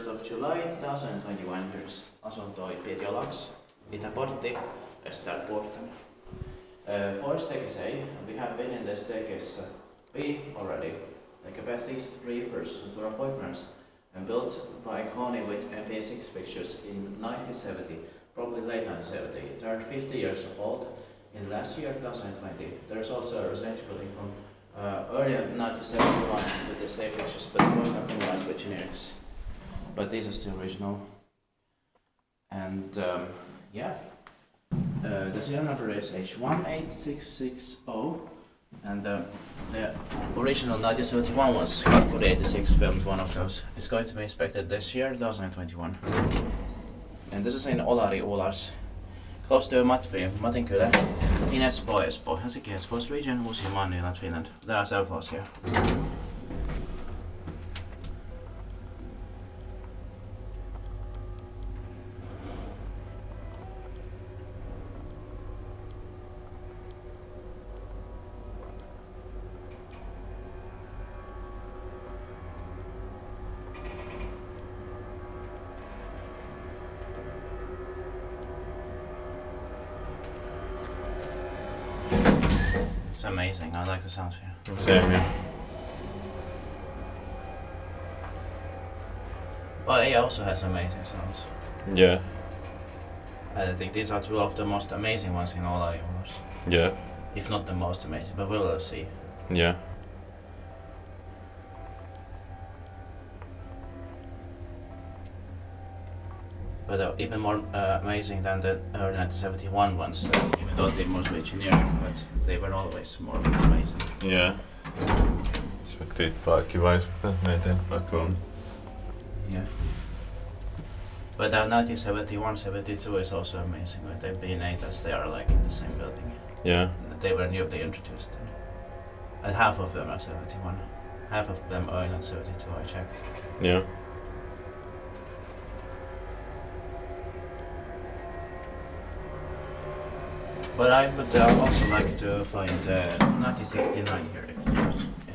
1st of July 2021 hyrs asuntoi Pirjolax, Itäportti, Espoo. For staircase A, we have been in the staircase B already. The capacity is 3 persons for appointments and built by Kone with MP6 fixtures in 1970, probably late 1970. It turned 50 years old in last year, 2020. There is also a residential building from earlier 1971 with the same fixtures, but it was not modernized with generics. But these are still original. And yeah, the serial number is H18660, and the original 1971 was Code 86 filmed, one of those. It's going to be inspected this year, 2021. And this is in Olari, close to Matinkylä, in Espoo, Helsinki, Espoo's region, Uusimaa, Finland. There are cell phones here. It's amazing, I like the sounds here. Same, yeah. But it also has amazing sounds. Yeah. I think these are two of the most amazing ones in Olari. Yeah. If not the most amazing, but we'll see. Yeah. But even more amazing than the early 1971 ones, even though they mostly generic, but they were always more amazing. Yeah. Spektiikkivais, mitä meitä vaikka on. Yeah. But 1971-72 is also amazing with the B8 as they are like in the same building. Yeah. They were newly introduced then. And half of them are 71. Half of them are not 72, I checked. Yeah. But I would also like to find 1969 here if you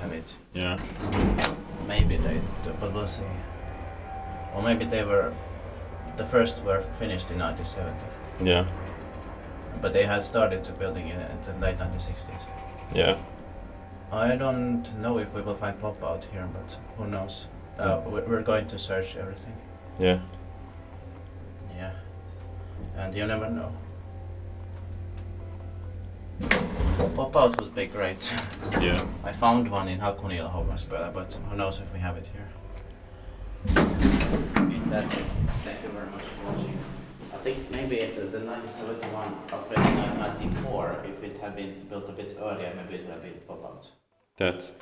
have it. Yeah. Maybe they, but we'll see. Or maybe they were, the first were finished in 1970. Yeah. But they had started the building in the late 1960s. Yeah. I don't know if we will find pop-out here, but who knows. We're going to search everything. Yeah. Yeah. And you never know. Pop-out would be great. Yeah. I found one in Hakunila Homasperä, but who knows if we have it here. Thank you very much for watching. I think maybe the 1971 upgrade 1994, if it had been built a bit earlier, maybe it would have been pop-out. That's